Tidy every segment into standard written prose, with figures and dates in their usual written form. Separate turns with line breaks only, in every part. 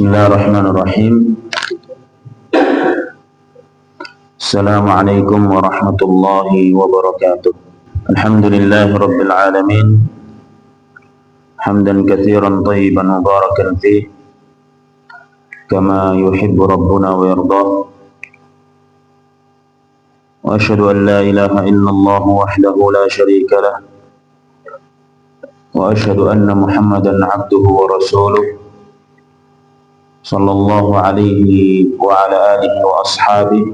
Bismillahirrahmanirrahim. Assalamualaikum warahmatullahi wabarakatuh. Alhamdulillahi rabbil alamin. Hamdan katsiran thayyiban mubarakan fih kama yuhibbu rabbuna wa yardah. Wa asyhadu an la ilaha illallah wahdahu la syarika lah. Wa asyhadu anna Muhammadan abduhu wa rasuluh. Sallallahu alaihi wa ala alihi wa ashabihi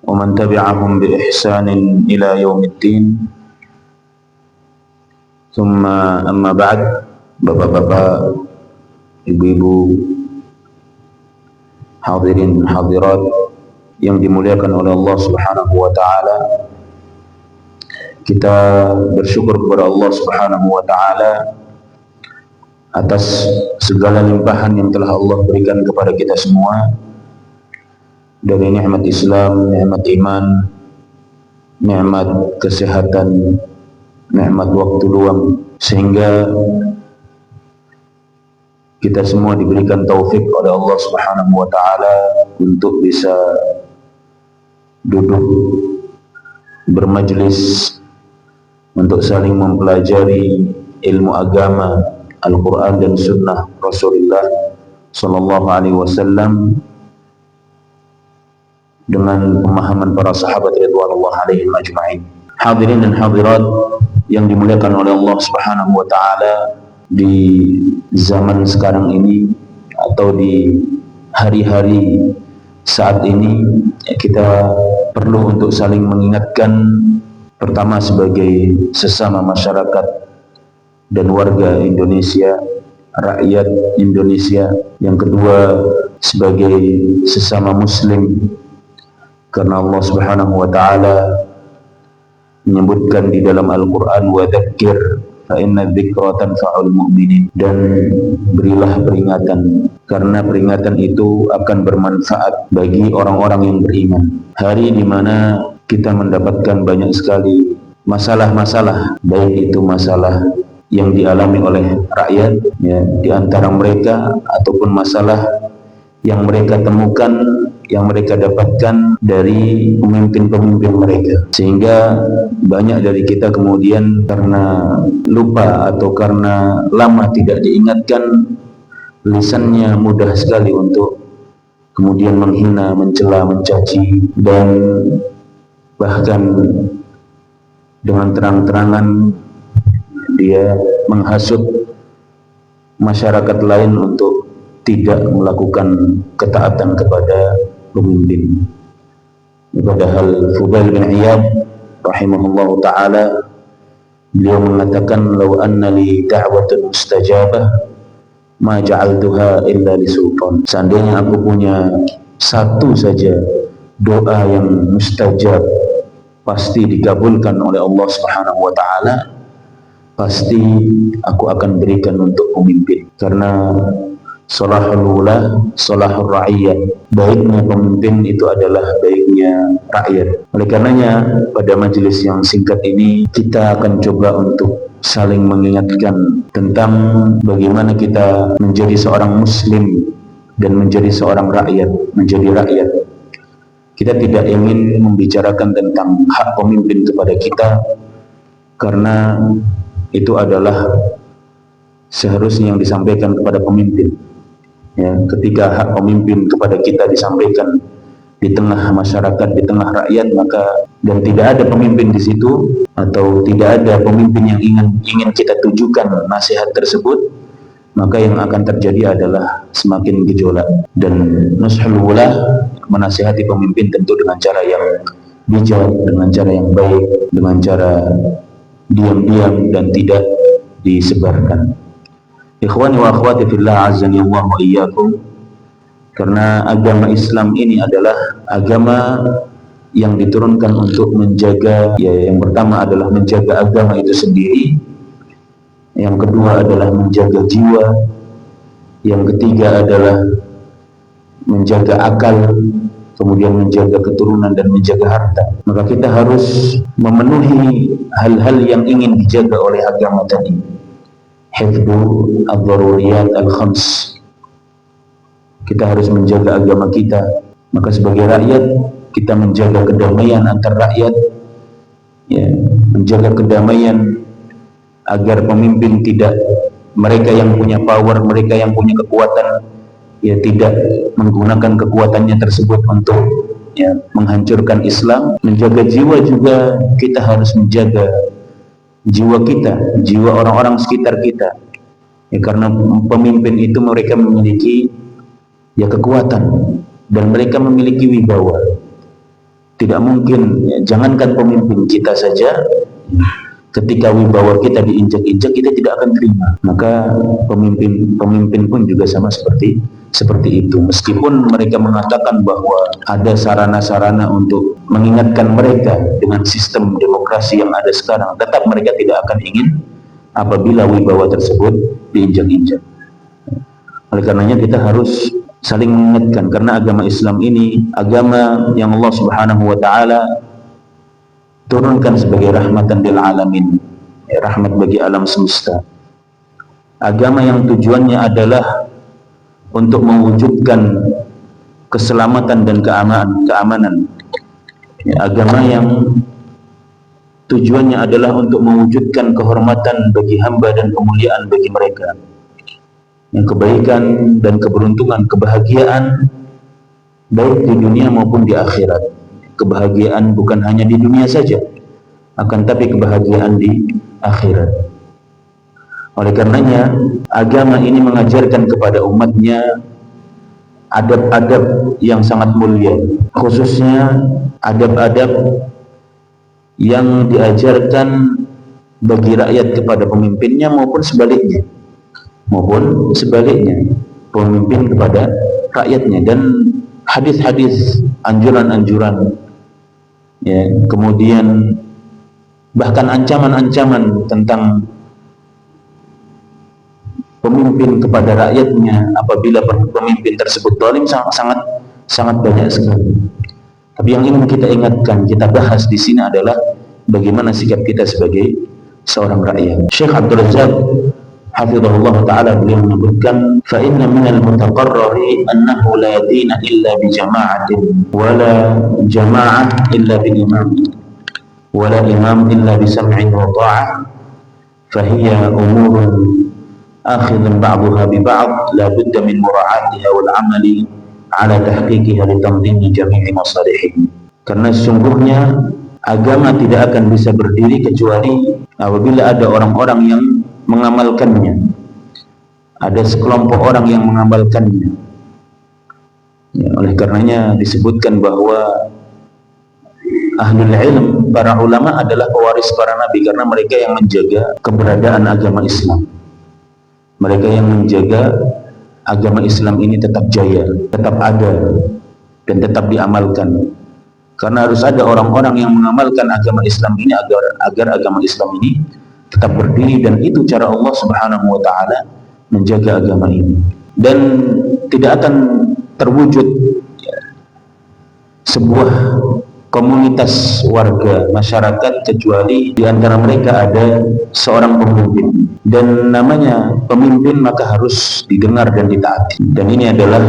wa man tabi'ahum bi ihsanin ila yaumiddin. Thumma amma ba'd. Bapak-bapak, ibu-ibu, hadirin hadirat yang dimuliakan oleh Allah Subhanahu wa taala, kita bersyukur kepada Allah Subhanahu wa taala atas segala limpahan yang telah Allah berikan kepada kita semua, dari nikmat Islam, nikmat iman, nikmat kesehatan, nikmat waktu luang, sehingga kita semua diberikan taufik oleh Allah Subhanahu wa taala untuk bisa duduk bermajlis untuk saling mempelajari ilmu agama Al-Quran dan Sunnah Rasulullah Sallallahu Alaihi Wasallam dengan pemahaman para sahabat ridwanullah alaihim ajma'in. Hadirin dan hadirat yang dimuliakan oleh Allah Subhanahu Wa Taala, di zaman sekarang ini atau di hari-hari saat ini, kita perlu untuk saling mengingatkan, pertama sebagai sesama masyarakat dan warga Indonesia, rakyat Indonesia. Yang kedua sebagai sesama muslim, karena Allah Subhanahu wa taala menyebutkan di dalam Al-Qur'an, wa dzakir fa inna dzikra tanfa'ul mu'minin, dan berilah peringatan karena peringatan itu akan bermanfaat bagi orang-orang yang beriman. Hari di mana kita mendapatkan banyak sekali masalah-masalah, baik itu masalah yang dialami oleh rakyat, ya, di antara mereka, ataupun masalah yang mereka temukan, yang mereka dapatkan dari pemimpin-pemimpin mereka, sehingga banyak dari kita kemudian karena lupa atau karena lama tidak diingatkan, lisannya mudah sekali untuk kemudian menghina, mencela, mencaci, dan bahkan dengan terang-terangan dia menghasut masyarakat lain untuk tidak melakukan ketaatan kepada pemimpin. Padahal Fudail bin Iyad rahimahullahu ta'ala, beliau mengatakan, law anna li da'watun mustajabah ma ja'altuha illa li sultan. Seandainya aku punya satu saja doa yang mustajab, pasti dikabulkan oleh Allah Subhanahu wa ta'ala, pasti aku akan berikan untuk pemimpin. Karena salahul wula, salahul ra'iyah, baiknya pemimpin itu adalah baiknya rakyat. Oleh karenanya, pada majelis yang singkat ini, kita akan coba untuk saling mengingatkan tentang bagaimana kita menjadi seorang muslim dan menjadi seorang rakyat, menjadi rakyat. Kita tidak ingin membicarakan tentang hak pemimpin kepada kita, karena itu adalah seharusnya yang disampaikan kepada pemimpin. Ya, ketika hak pemimpin kepada kita disampaikan di tengah masyarakat, di tengah rakyat, maka dan tidak ada pemimpin di situ, atau tidak ada pemimpin yang ingin kita tujukan nasihat tersebut, maka yang akan terjadi adalah semakin gejolak. Dan nushul wula, menasihati pemimpin tentu dengan cara yang bijak, dengan cara yang baik, dengan cara diam-diam dan tidak disebarkan. Ikhwani wa akhwati fillah, azani Allah wa iyyakum. Karena agama Islam ini adalah agama yang diturunkan untuk menjaga, ya, yang pertama adalah menjaga agama itu sendiri, yang kedua adalah menjaga jiwa, yang ketiga adalah menjaga akal, kemudian menjaga keturunan dan menjaga harta. Maka kita harus memenuhi hal-hal yang ingin dijaga oleh agama tadi. Hifdhu al-daruriyat al-khams, kita harus menjaga agama kita. Maka sebagai rakyat, kita menjaga kedamaian antar rakyat, ya, menjaga kedamaian agar pemimpin tidak, mereka yang punya power, mereka yang punya kekuatan, ya tidak menggunakan kekuatannya tersebut untuk ya menghancurkan Islam. Menjaga jiwa juga, kita harus menjaga jiwa kita, jiwa orang-orang sekitar kita. Ya, karena pemimpin itu mereka memiliki ya kekuatan dan mereka memiliki wibawa. Tidak mungkin, ya, jangankan pemimpin kita saja, ketika wibawa kita diinjak-injak, kita tidak akan terima. Maka pemimpin pun juga sama seperti itu. Meskipun mereka mengatakan bahwa ada sarana-sarana untuk mengingatkan mereka dengan sistem demokrasi yang ada sekarang, tetap mereka tidak akan ingin apabila wibawa tersebut diinjak-injak. Oleh karenanya kita harus saling mengingatkan, karena agama Islam ini agama yang Allah Subhanahu wa taala turunkan sebagai rahmatan lil alamin, ya, rahmat bagi alam semesta. Agama yang tujuannya adalah untuk mewujudkan keselamatan dan keamanan. Ya, agama yang tujuannya adalah untuk mewujudkan kehormatan bagi hamba dan kemuliaan bagi mereka. Yang kebaikan dan keberuntungan, kebahagiaan baik di dunia maupun di akhirat. Kebahagiaan bukan hanya di dunia saja, akan tapi kebahagiaan di akhirat. Oleh karenanya, agama ini mengajarkan kepada umatnya adab-adab yang sangat mulia, khususnya adab-adab yang diajarkan bagi rakyat kepada pemimpinnya maupun sebaliknya, pemimpin kepada rakyatnya. Dan hadis-hadis, anjuran-anjuran, ya, kemudian bahkan ancaman-ancaman tentang pemimpin kepada rakyatnya apabila pemimpin tersebut zalim sangat banyak sekali. Tapi yang ingin kita ingatkan, kita bahas di sini adalah bagaimana sikap kita sebagai seorang rakyat. Syekh Abdul Razak hafizahullah taala beliau menyebutkan, fa inna minal mutaqarrari annahu la dina illa bi jama'atin wa la jama'ah illa bi imam wa la imam illa bi sam'in wa ta'ah, fa hiya umurun akhidun ba'daha bi ba'd la budda min mura'atiha wal 'amali ala tahqiqiha li tamdini jami'i masalihin. Karena sesungguhnya agama tidak akan bisa berdiri kecuali apabila ada orang-orang yang mengamalkannya, ada sekelompok orang yang mengamalkannya. Ya, oleh karenanya disebutkan bahwa ahlul ilm, para ulama adalah pewaris para nabi, karena mereka yang menjaga keberadaan agama Islam. Mereka yang menjaga agama Islam ini tetap jaya, tetap ada, dan tetap diamalkan. Karena harus ada orang-orang yang mengamalkan agama Islam ini agar agama Islam ini tetap berdiri, dan itu cara Allah Subhanahu wa taala menjaga agama ini. Dan tidak akan terwujud sebuah komunitas warga masyarakat kecuali di antara mereka ada seorang pemimpin, dan namanya pemimpin maka harus didengar dan ditaati. Dan ini adalah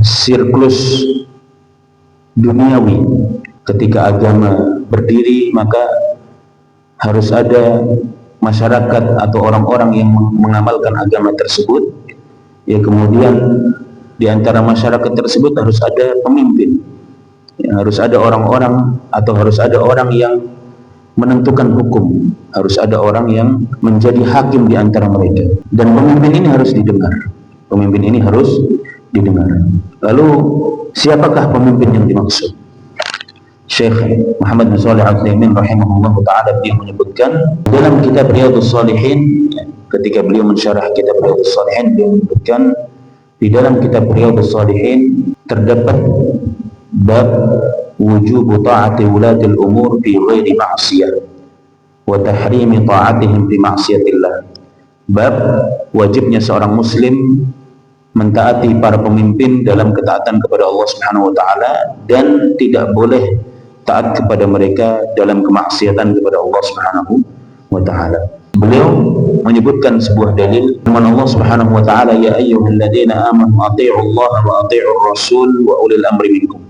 siklus duniawi. Ketika agama berdiri maka harus ada masyarakat atau orang-orang yang mengamalkan agama tersebut, ya, kemudian di antara masyarakat tersebut harus ada pemimpin, ya, harus ada orang-orang atau harus ada orang yang menentukan hukum, harus ada orang yang menjadi hakim di antara mereka, dan pemimpin ini harus didengar. Lalu siapakah pemimpin yang dimaksud? Syekh Muhammad bin Shalih Al-Utsaimin rahimahullah taala beliau menyebutkan dalam kitab Riyadhus Shalihin, ketika beliau mensyarah kitab Riyadhus Shalihin, beliau menyebutkan di dalam kitab Riyadhus Shalihin terdapat bab wujub ta'ati wulatil umur fi ghairi ma'siyah wa tahrimi ta'atihim fi ma'siyatillah. Bab wajibnya seorang muslim mentaati para pemimpin dalam ketaatan kepada Allah Subhanahu wa taala, dan tidak boleh taat kepada mereka dalam kemaksiatan kepada Allah Subhanahu wa taala. Beliau menyebutkan sebuah dalil firman Allah Subhanahu wa taala, ya ayyuhalladzina amanu athi'ullaha wa athi'ur rasul wa ulil amri minkum.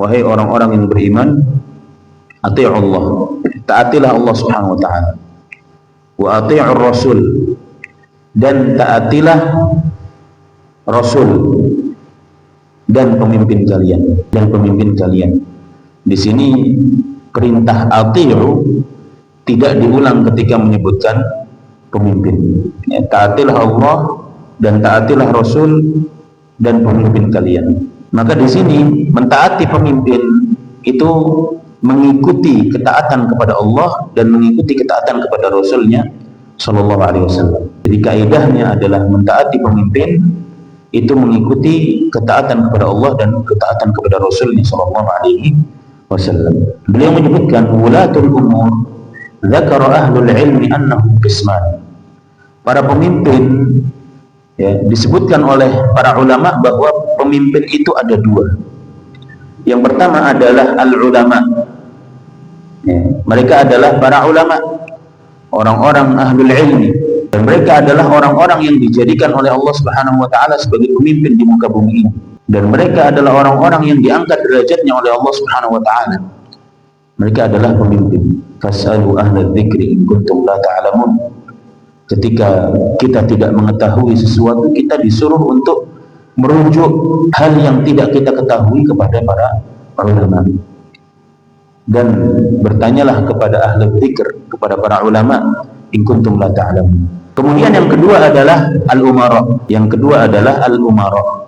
Wahai orang-orang yang beriman, athi'ullah, taatilah Allah Subhanahu wa taala, wa athi'ur rasul, dan taatilah rasul dan pemimpin kalian. Di sini perintah ati'u tidak diulang ketika menyebutkan pemimpin. Ya, taatilah Allah dan taatilah Rasul dan pemimpin kalian. Maka di sini mentaati pemimpin itu mengikuti ketaatan kepada Allah dan mengikuti ketaatan kepada Rasulnya Shallallahu Alaihi Wasallam. Jadi kaidahnya adalah mentaati pemimpin itu mengikuti ketaatan kepada Allah dan ketaatan kepada Rasulnya Shallallahu Alaihi Wasallam. Beliau menyebutkan wulatul umur, dzakara ahlul ilmi annahum qisman. Para pemimpin, ya, disebutkan oleh para ulama bahwa pemimpin itu ada dua. Yang pertama adalah al-ulama, ya, mereka adalah para ulama, orang-orang ahlul ilmi, dan mereka adalah orang-orang yang dijadikan oleh Allah Subhanahu wa taala sebagai pemimpin di muka bumi ini, dan mereka adalah orang-orang yang diangkat derajatnya oleh Allah Subhanahu wa taala. Mereka adalah pemimpin. Fas'alu ahla dzikri in kuntum la ta'lamun. Ketika kita tidak mengetahui sesuatu, kita disuruh untuk merujuk hal yang tidak kita ketahui kepada para ulama. Dan bertanyalah kepada ahli dzikr, kepada para ulama, in kuntum la ta'lamun. Kemudian yang kedua adalah al-umara. Yang kedua adalah al-umara,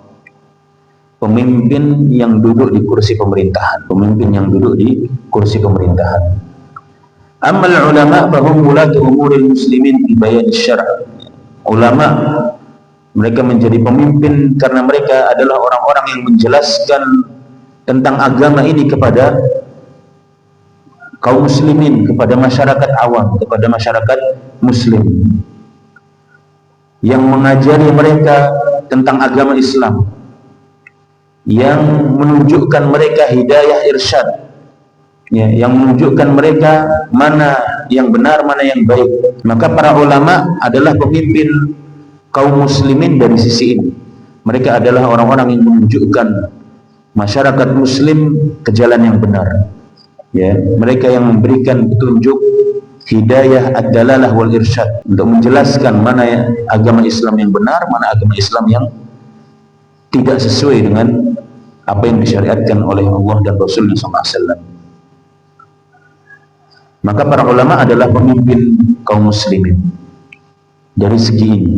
pemimpin yang duduk di kursi pemerintahan. Pemimpin yang duduk di kursi pemerintahan. Amal ulama bahum wulatu umuril muslimin bi bayan syara'. Ulama mereka menjadi pemimpin karena mereka adalah orang-orang yang menjelaskan tentang agama ini kepada kaum muslimin, kepada masyarakat awam, kepada masyarakat muslim, yang mengajari mereka tentang agama Islam, yang menunjukkan mereka hidayah irsyad, ya, yang menunjukkan mereka mana yang benar, mana yang baik. Maka para ulama adalah pemimpin kaum muslimin dari sisi ini. Mereka adalah orang-orang yang menunjukkan masyarakat muslim ke jalan yang benar, ya, mereka yang memberikan petunjuk hidayah ad-dalalah wal irsyad, untuk menjelaskan mana agama Islam yang benar, mana agama Islam yang tidak sesuai dengan apa yang disyariatkan oleh Allah dan Rasulullah SAW. Maka para ulama adalah pemimpin kaum muslimin dari segi ini.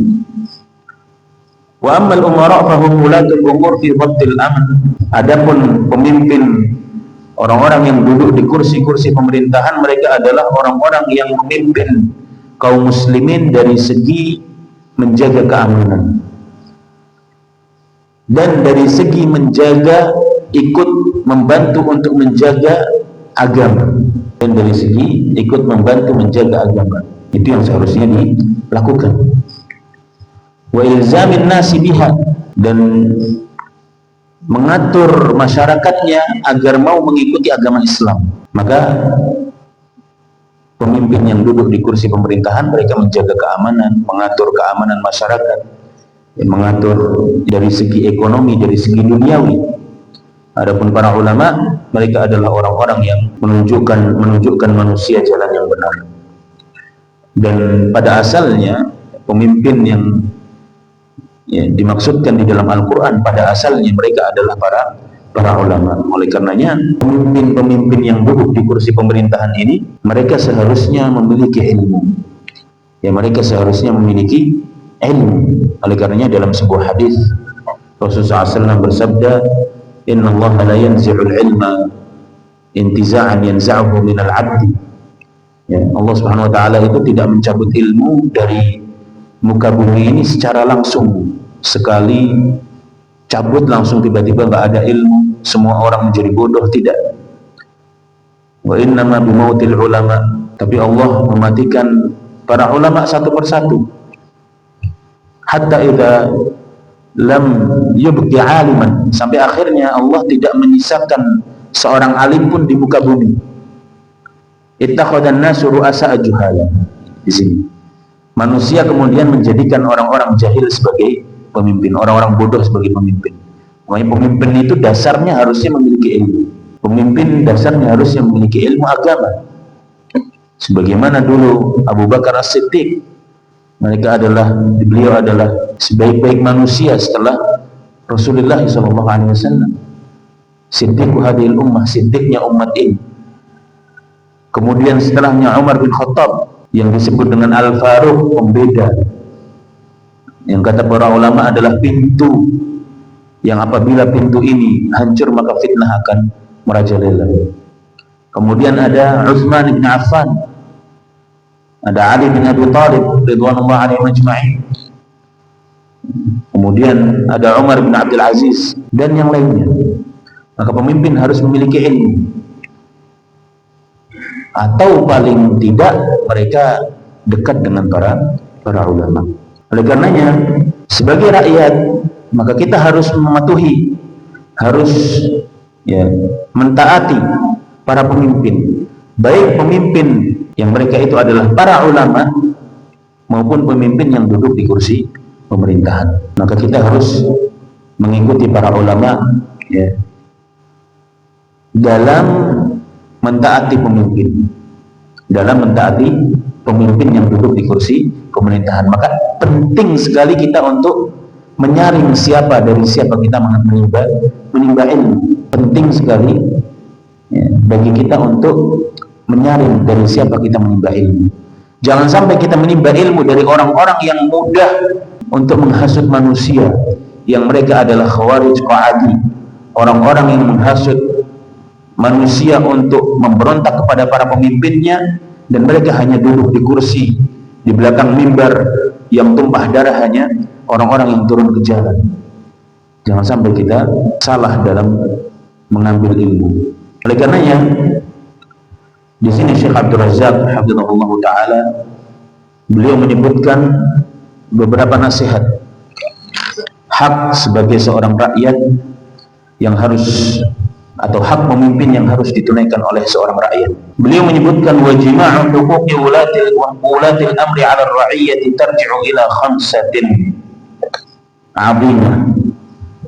Wa ammal umara fahum wulatul umur fi dhabtil amn. Adapun pemimpin, orang-orang yang duduk di kursi-kursi pemerintahan, mereka adalah orang-orang yang memimpin kaum muslimin dari segi menjaga keamanan dan dari segi menjaga, ikut membantu untuk menjaga agama, dan dari segi ikut membantu menjaga agama. Itu yang seharusnya dilakukan. Wa ilzamin nasi biha, dan mengatur masyarakatnya agar mau mengikuti agama Islam. Maka pemimpin yang duduk di kursi pemerintahan, mereka menjaga keamanan, mengatur keamanan masyarakat, mengatur dari segi ekonomi, dari segi duniawi. Adapun para ulama, mereka adalah orang-orang yang menunjukkan manusia jalan yang benar. Dan pada asalnya pemimpin yang, ya, dimaksudkan di dalam Al-Quran, pada asalnya mereka adalah para ulama. Oleh karenanya pemimpin-pemimpin yang duduk di kursi pemerintahan ini, mereka seharusnya memiliki ilmu, ya, mereka seharusnya memiliki ilmu. Oleh karenanya dalam sebuah hadis Rasulullah SAW bersabda, inna Allah la yanzi'ul ilma intiza'an yanza'uhu minal abdi. Ya, Allah Subhanahu wa ta'ala itu tidak mencabut ilmu dari muka bumi ini secara langsung, sekali cabut langsung tiba-tiba nggak ada ilmu, semua orang menjadi bodoh, tidak. Wa innama bimautil ulama, tapi Allah mematikan para ulama satu persatu. Hatta idza lam yubqi aliman, sampai akhirnya Allah tidak menyisakan seorang alim pun di muka bumi. Ittakhadhan nasu ru'asa juhala. Di sini Manusia kemudian menjadikan orang-orang jahil sebagai pemimpin, orang-orang bodoh sebagai pemimpin. Makanya pemimpin itu dasarnya harusnya memiliki ilmu. Pemimpin dasarnya harusnya memiliki ilmu agama. Sebagaimana dulu Abu Bakar As-Siddiq, beliau adalah sebaik-baik manusia setelah Rasulullah SAW. Siddiqu hadhil ummah, siddiqnya umat ini. Kemudian setelahnya Umar bin Khattab, yang disebut dengan Al-Faruq, pembeda, yang kata para ulama adalah pintu yang apabila pintu ini hancur maka fitnah akan merajalela. Kemudian ada Utsman bin Affan, ada Ali bin Abi Thalib ridwanullah alaihi majma'in, kemudian ada Umar bin Abdul Aziz dan yang lainnya. Maka pemimpin harus memiliki ilmu, atau paling tidak mereka dekat dengan para ulama. Oleh karenanya sebagai rakyat maka kita harus mematuhi, harus mentaati para pemimpin, baik pemimpin yang mereka itu adalah para ulama maupun pemimpin yang duduk di kursi pemerintahan. Maka kita harus mengikuti para ulama dalam mentaati pemimpin, yang duduk di kursi pemerintahan. Maka penting sekali kita untuk menyaring dari siapa kita menimba ilmu. Penting sekali bagi kita untuk menyaring dari siapa kita menimba ilmu. Jangan sampai kita menimba ilmu dari orang-orang yang mudah untuk menghasut manusia, yang mereka adalah khawarij qa'adi, orang-orang yang menghasut manusia untuk memberontak kepada para pemimpinnya, dan mereka hanya duduk di kursi di belakang mimbar yang tumpah darah, hanya orang-orang yang turun ke jalan. Jangan sampai kita salah dalam mengambil ilmu. Oleh karenanya di sini Syekh Abdul Razak hafizahullah taala, beliau menyebutkan beberapa nasihat hak sebagai seorang rakyat yang harus, atau hak pemimpin yang harus ditunaikan oleh seorang rakyat. Beliau menyebutkan wajima'u huquqi ulatil amri 'ala ar-ra'iyyati tarji'u ila khamsatin 'azimah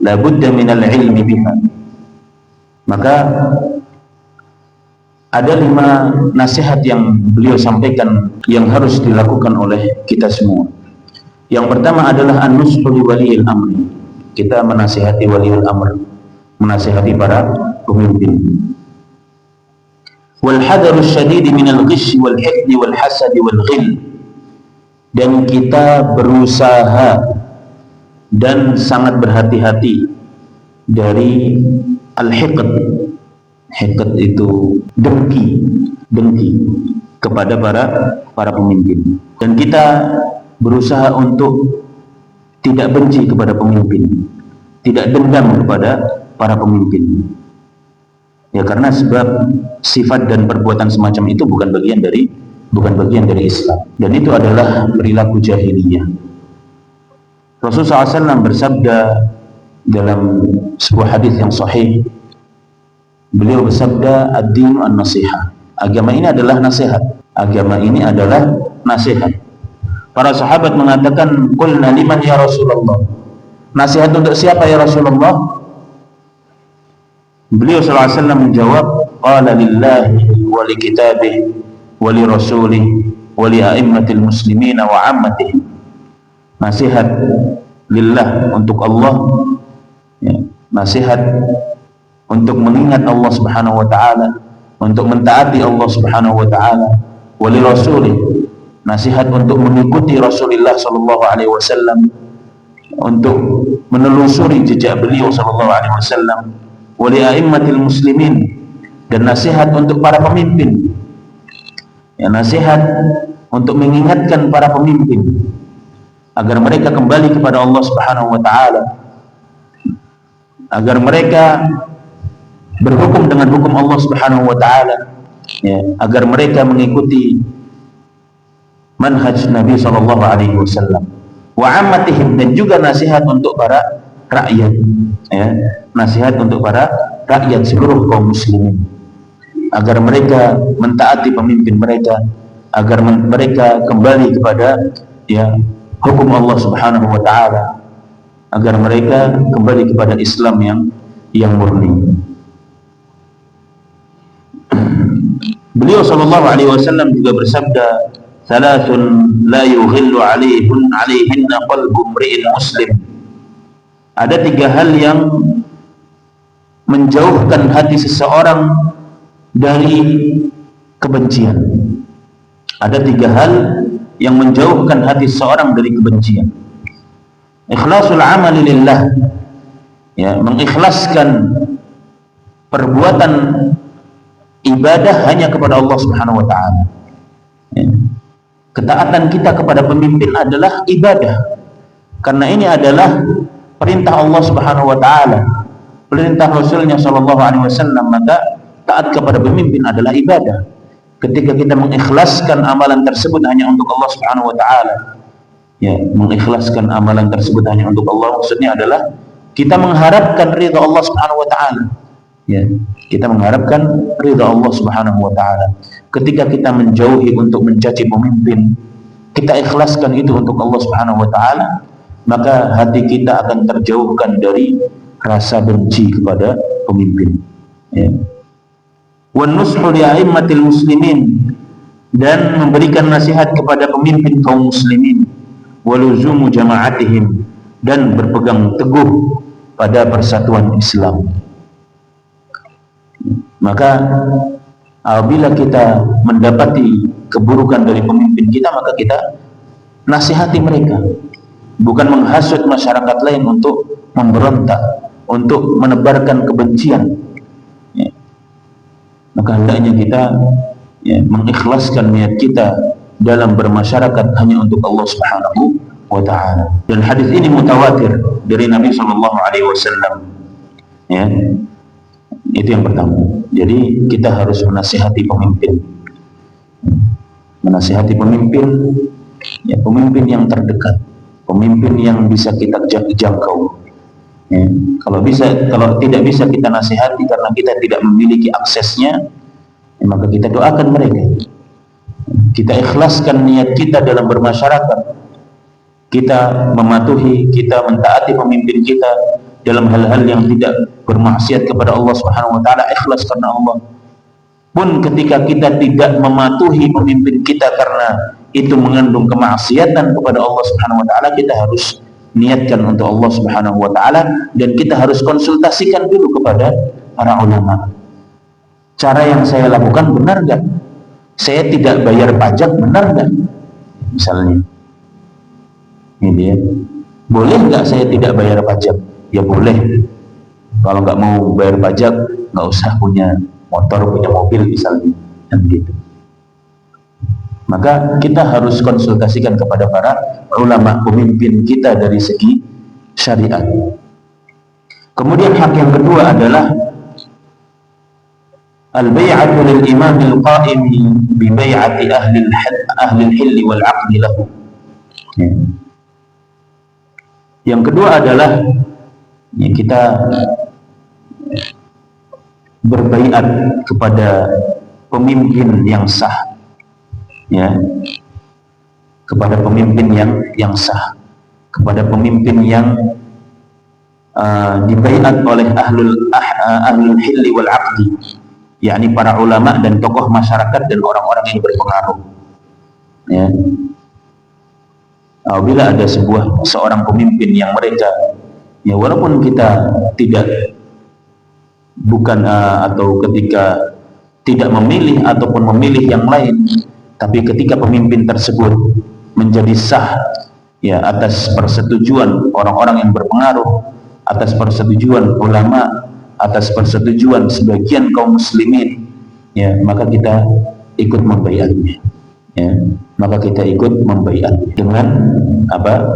la budda min al-'ilmi biha. Maka ada 5 nasihat yang beliau sampaikan yang harus dilakukan oleh kita semua. Yang pertama adalah an-nushu li waliyil amri. Kita menasihati waliyul amr, menasihati para pemimpin. Wal hadarus syadid minal ghish wal hikd wal hasad wal ghil. Dan kita berusaha dan sangat berhati-hati dari al-hiqd. Hiqd itu dengki kepada para pemimpin. Dan kita berusaha untuk tidak benci kepada pemimpin, tidak dendam kepada para pemimpin. Ya, karena sebab sifat dan perbuatan semacam itu bukan bagian dari Islam, dan itu adalah perilaku jahiliyah. Rasulullah SAW bersabda dalam sebuah hadis yang sahih, beliau bersabda, ad-dinu an-nasihah. Agama ini adalah nasihat. Agama ini adalah nasihat. Para sahabat mengatakan, qulna liman ya Rasulullah? Nasihat untuk siapa ya Rasulullah? Beliau SAW menjawab, qala lillahi wa li kitabih wa li rasulih wa li a'immatil muslimina wa ammatihim. Nasihat lillah, untuk Allah, nasihat untuk mengingat Allah Subhanahu wa taala, untuk mentaati Allah Subhanahu wa taala, wa li rasulih, nasihat untuk mengikuti Rasulullah sallallahu alaihi wasallam, untuk menelusuri jejak beliau sallallahu alaihi wasallam, wa li a'immatil muslimin, dan nasihat untuk para pemimpin. Ya, nasihat untuk mengingatkan para pemimpin agar mereka kembali kepada Allah Subhanahu wa taala, agar mereka berhukum dengan hukum Allah Subhanahu wa taala, ya, agar mereka mengikuti manhaj Nabi sallallahu alaihi wasallam. Wa ammatihim, dan juga nasihat untuk para rakyat, ya, nasihat untuk para rakyat seluruh kaum muslimin, agar mereka mentaati pemimpin mereka, agar mereka kembali kepada ya hukum Allah Subhanahu wa taala, agar mereka kembali kepada Islam yang murni. Beliau sallallahu alaihi wasallam juga bersabda, "Thalathun la yughillu alaihinna qalbu imri'in muslim." Ada 3 hal yang menjauhkan hati seseorang dari kebencian. Ada 3 hal yang menjauhkan hati seseorang dari kebencian. Ikhlasul amali lillah, ya, mengikhlaskan perbuatan ibadah hanya kepada Allah Subhanahu wa taala. Ya. Ketaatan kita kepada pemimpin adalah ibadah. Karena ini adalah perintah Allah Subhanahu wa taala, perintah Rasulnya sallallahu alaihi wasallam, maka taat kepada pemimpin adalah ibadah. Ketika kita mengikhlaskan amalan tersebut hanya untuk Allah Subhanahu wa taala, ya, mengikhlaskan amalan tersebut hanya untuk Allah, maksudnya adalah kita mengharapkan ridha Allah Subhanahu wa taala. Ya, kita mengharapkan ridha Allah Subhanahu wa taala. Ketika kita menjauhi untuk mencaci pemimpin, kita ikhlaskan itu untuk Allah Subhanahu wa taala, maka hati kita akan terjauhkan dari rasa benci kepada pemimpin. Ya. Wan nushu li a'immatil muslimin, dan memberikan nasihat kepada pemimpin kaum muslimin, waluzumu jama'atihim, dan berpegang teguh pada persatuan Islam. Maka apabila kita mendapati keburukan dari pemimpin kita, maka kita nasihati mereka, bukan menghasut masyarakat lain untuk memberontak, untuk menebarkan kebencian. Ya. Maka hendaknya kita, ya, mengikhlaskan niat kita dalam bermasyarakat hanya untuk Allah Subhanahu wa taala. Dan hadis ini mutawatir dari Nabi sallallahu alaihi wasallam. Ya. Itu yang pertama. Jadi kita harus menasihati pemimpin. Menasihati pemimpin, ya, pemimpin yang terdekat, pemimpin yang bisa kita jangkau. Ya, kalau tidak bisa kita nasihati karena kita tidak memiliki aksesnya, ya, maka kita doakan mereka. Kita ikhlaskan niat kita dalam bermasyarakat. Kita mematuhi, kita mentaati pemimpin kita dalam hal-hal yang tidak bermaksiat kepada Allah Subhanahu wa taala, ikhlas karena Allah. Pun ketika kita tidak mematuhi pemimpin kita karena itu mengandung kemaksiatan kepada Allah Subhanahu wa taala, kita harus niatkan untuk Allah Subhanahu wa taala, dan kita harus konsultasikan dulu kepada para ulama. Cara yang saya lakukan benar enggak? Saya tidak bayar pajak, benar enggak? Misalnya. Ini dia. Boleh enggak saya tidak bayar pajak? Ya boleh. Kalau nggak mau bayar pajak, nggak usah punya motor, punya mobil misalnya, dan gitu. Maka kita harus konsultasikan kepada para ulama, pemimpin kita dari segi syariat. Kemudian hak yang kedua adalah al-bai'atu lil imam al-qa'imi bi bai'ati ahli al-hill wal 'aqd lahu. Yang kedua adalah, ya, kita berbaiat kepada pemimpin yang sah, ya, kepada pemimpin yang sah, kepada pemimpin yang dibaiat oleh ahlul hilli wal 'aqdi, yakni para ulama dan tokoh masyarakat dan orang-orang yang berpengaruh. Ya. Apabila ada seorang pemimpin yang mereka, ya, walaupun kita atau ketika tidak memilih ataupun memilih yang lain, tapi ketika pemimpin tersebut menjadi sah, ya, atas persetujuan orang-orang yang berpengaruh, atas persetujuan ulama, atas persetujuan sebagian kaum muslimin, ya, maka kita ikut membaiatnya. Ya, maka kita ikut membaiat dengan apa?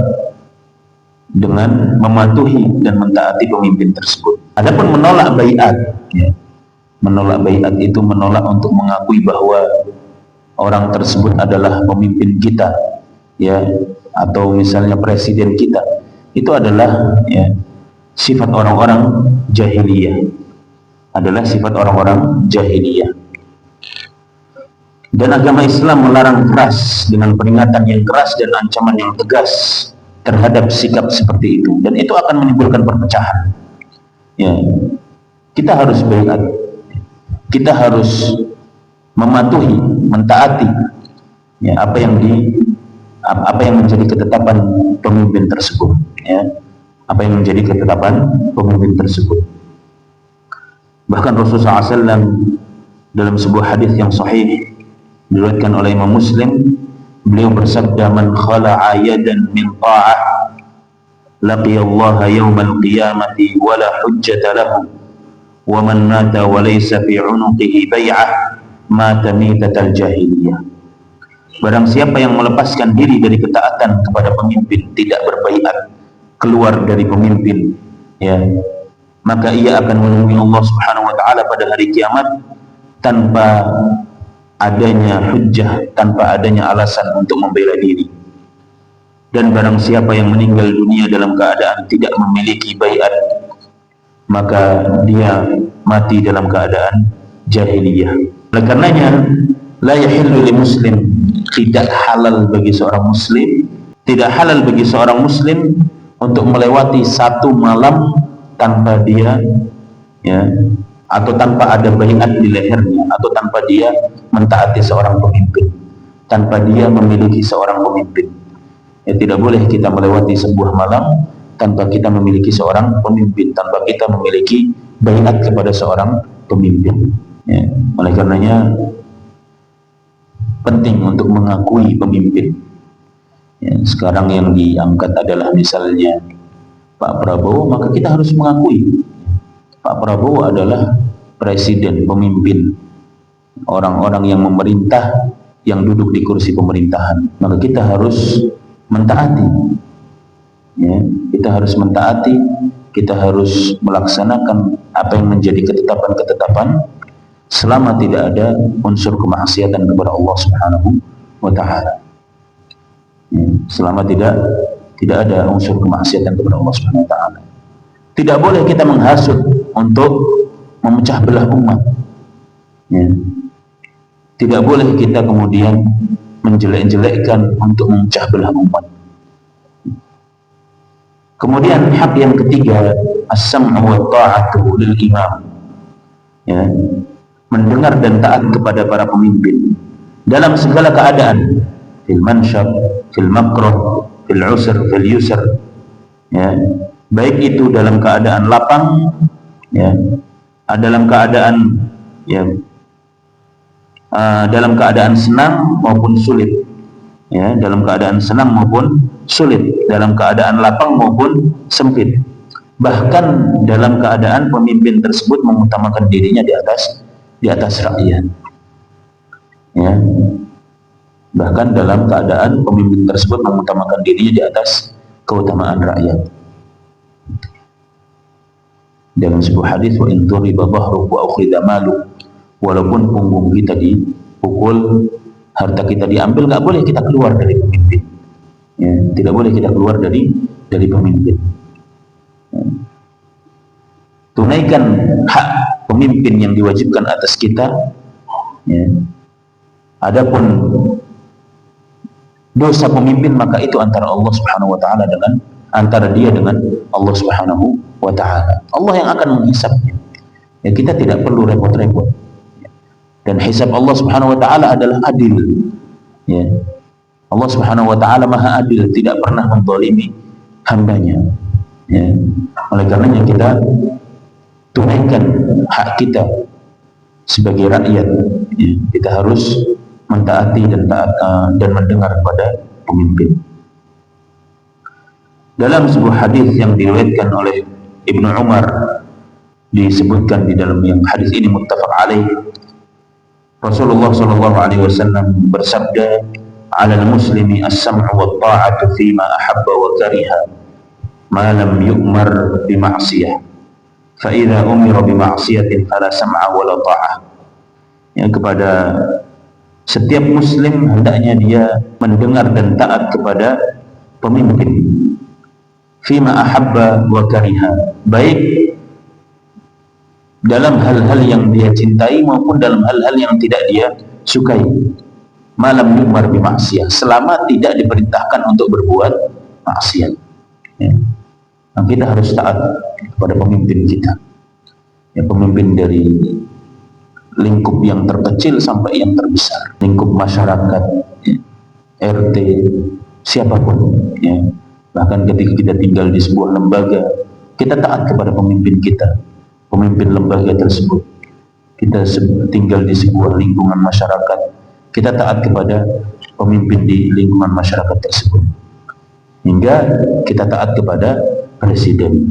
Dengan mematuhi dan mentaati pemimpin tersebut. Adapun menolak baiat, ya, menolak baiat itu menolak untuk mengakui bahwa orang tersebut adalah pemimpin kita, ya, atau misalnya presiden kita. Itu adalah, ya, sifat orang-orang jahiliyah. Adalah sifat orang-orang jahiliyah. Dan agama Islam melarang keras dengan peringatan yang keras dan ancaman yang tegas terhadap sikap seperti itu, dan itu akan menimbulkan perpecahan. Ya, kita harus baiat, kita harus mematuhi, mentaati ya, apa yang menjadi ketetapan pemimpin tersebut. Ya, apa yang menjadi ketetapan pemimpin tersebut. Bahkan Rasulullah SAW dalam sebuah hadis yang sahih diriwayatkan oleh Imam Muslim, beliau bersabda, "Man khala'a yadan min ta'ah laqiyallaha yawmal qiyamati wa la hujjata lahu, wa man mata wa laysa fi 'unuqihi bai'ah mata mitatal jahiliyah." Barang siapa yang melepaskan diri dari ketaatan kepada pemimpin, tidak berbaiat, keluar dari pemimpin, ya, maka ia akan menemui Allah Subhanahu wa taala pada hari kiamat tanpa adanya hujjah, tanpa adanya alasan untuk membela diri. Dan barang siapa yang meninggal dunia dalam keadaan tidak memiliki baiat, maka dia mati dalam keadaan jahiliyah. Oleh karenanya, la yahillu li muslim, tidak halal bagi seorang muslim, tidak halal bagi seorang muslim untuk melewati satu malam tanpa dia, ya, atau tanpa ada baiat di lehernya, atau tanpa dia mentaati seorang pemimpin, tanpa dia memiliki seorang pemimpin. Ya, tidak boleh kita melewati sebuah malam tanpa kita memiliki seorang pemimpin, tanpa kita memiliki baiat kepada seorang pemimpin. Ya, oleh karenanya penting untuk mengakui pemimpin. Ya, sekarang yang diangkat adalah misalnya Pak Prabowo, maka kita harus mengakui Pak Prabowo adalah presiden, pemimpin, orang-orang yang memerintah, yang duduk di kursi pemerintahan. Maka kita harus mentaati, ya, kita harus mentaati, kita harus melaksanakan apa yang menjadi ketetapan-ketetapan selama tidak ada unsur kemaksiatan kepada Allah Subhanahu wa taala. Ya, selama tidak ada unsur kemaksiatan kepada Allah Subhanahu wa taala. Tidak boleh kita menghasut untuk memecah belah umat. Ya. Tidak boleh kita kemudian menjelek-jelekkan untuk memecah belah umat. Kemudian hak yang ketiga, as-sam'u wa ta'atu lil imam. Ya. Mendengar dan taat kepada para pemimpin dalam segala keadaan, fil mansyab, fil makrah, fil usr, fil yusr. Ya. Baik itu dalam keadaan lapang, ya, dalam keadaan, ya, dalam keadaan senang maupun sulit, ya, dalam keadaan senang maupun sulit, dalam keadaan lapang maupun sempit, bahkan dalam keadaan pemimpin tersebut mengutamakan dirinya di atas rakyat, ya, bahkan dalam keadaan pemimpin tersebut mengutamakan dirinya di atas keutamaan rakyat. Dalam sebuah hadis, wa in duriba dhahruk wa ukhidha maluk, walaupun punggung kita dipukul, harta kita diambil, nggak boleh kita keluar dari pemimpin. Ya, tidak boleh kita keluar dari pemimpin. Ya. Tunaikan hak pemimpin yang diwajibkan atas kita. Ya. Adapun dosa pemimpin, maka itu antara Allah Subhanahu wa taala antara dia dengan Allah Subhanahu wa taala. Allah yang akan menghisabnya. Ya, kita tidak perlu repot-repot. Dan hisab Allah Subhanahu wa taala adalah adil. Ya. Allah Subhanahu wa taala Maha Adil, tidak pernah menzalimi hambanya. Ya. Oleh karenanya kita tunaikan hak kita sebagai rakyat. Ya. Kita harus mentaati dan mendengar kepada pemimpin. Dalam sebuah hadis yang diriwayatkan oleh Ibnu Umar, disebutkan di dalam yang hadis ini muttafaq alaih, Rasulullah sallallahu alaihi wasallam bersabda, "'Alal muslimi as-sam'u wat ta'atu fima ahabba wa kariha, ma lam yu'mar bi ma'siyah, fa idza umira bi ma'siyatin fala sam'a wa la ta'ah." Ya, kepada setiap muslim hendaknya dia mendengar dan taat kepada pemimpin, fima ahabba wa kariha, baik dalam hal-hal yang dia cintai maupun dalam hal-hal yang tidak dia sukai. malam yumar bimaksiyah, selama tidak diperintahkan untuk berbuat maksiat. Ya. Nah, kita harus taat kepada pemimpin kita. Ya, pemimpin dari lingkup yang terkecil sampai yang terbesar, lingkup masyarakat, ya, RT, siapapun. Ya. Bahkan ketika kita tinggal di sebuah lembaga, kita taat kepada pemimpin kita, pemimpin lembaga tersebut. Kita tinggal di sebuah lingkungan masyarakat, kita taat kepada pemimpin di lingkungan masyarakat tersebut, hingga kita taat kepada presiden.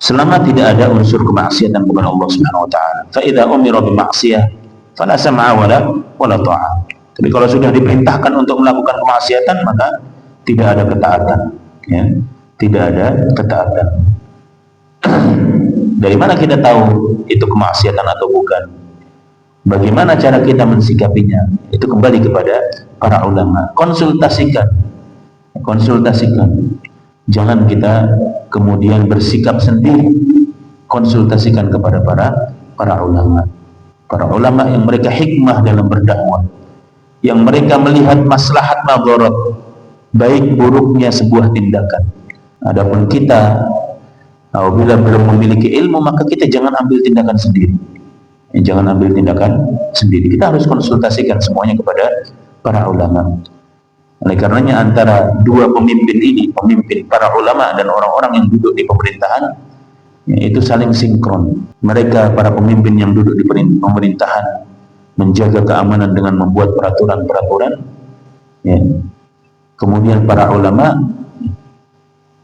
Selama tidak ada unsur kemaksiatan kepada Allah Subhanahu wa taala. Fa idza umira bi maksiyah fala sam'a wala ta'ah. Tapi kalau sudah diperintahkan untuk melakukan kemaksiatan, maka tidak ada ketaatan, ya. Tidak ada ketaatan. Dari mana kita tahu itu kemaksiatan atau bukan? Bagaimana cara kita mensikapinya? Itu kembali kepada para ulama. Konsultasikan. Jangan kita kemudian bersikap sendiri. Konsultasikan kepada para ulama. Para ulama yang mereka hikmah dalam berdakwah, yang mereka melihat maslahat madarat, baik buruknya sebuah tindakan. Adapun kita, apabila belum memiliki ilmu, maka kita jangan ambil tindakan sendiri. Jangan ambil tindakan sendiri. Kita harus konsultasikan semuanya kepada para ulama. Oleh karenanya antara dua pemimpin ini, pemimpin para ulama dan orang-orang yang duduk di pemerintahan, itu saling sinkron. Mereka, para pemimpin yang duduk di pemerintahan, menjaga keamanan dengan membuat peraturan-peraturan. Ya. Kemudian para ulama,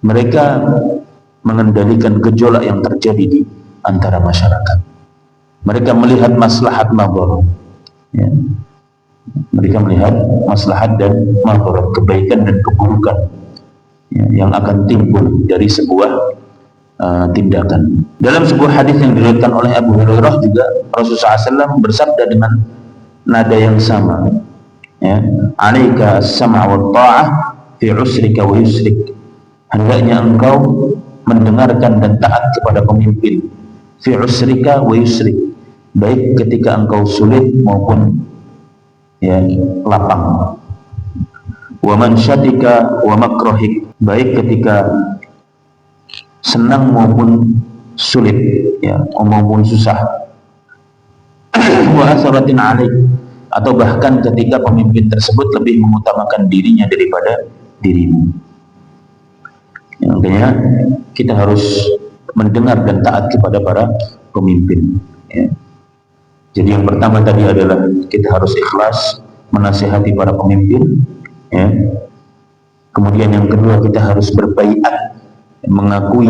mereka mengendalikan gejolak yang terjadi di antara masyarakat. Mereka melihat maslahat madarat. Ya. Mereka melihat maslahat dan madarat, kebaikan dan keburukan, ya, yang akan timbul dari sebuah tindakan. Dalam sebuah hadis yang diriwayatkan oleh Abu Hurairah juga, Rasulullah SAW bersabda dengan nada yang sama, ya, alaika as-sam'a wa ta'ah fi usrika wa yusrik. Hendaknya engkau mendengarkan dan taat kepada pemimpin, fi usrika wa yusrik, baik ketika engkau sulit maupun, ya, lapang. Wa mansyatika wa makrahik, baik ketika senang maupun sulit, ya, maupun susah. Wa asaratin alaik, atau bahkan ketika pemimpin tersebut lebih mengutamakan dirinya daripada dirimu. Ya, makanya kita harus mendengar dan taat kepada para pemimpin. Ya. Jadi yang pertama tadi adalah kita harus ikhlas menasihati para pemimpin. Ya. Kemudian yang kedua, kita harus berbaiat, mengakui,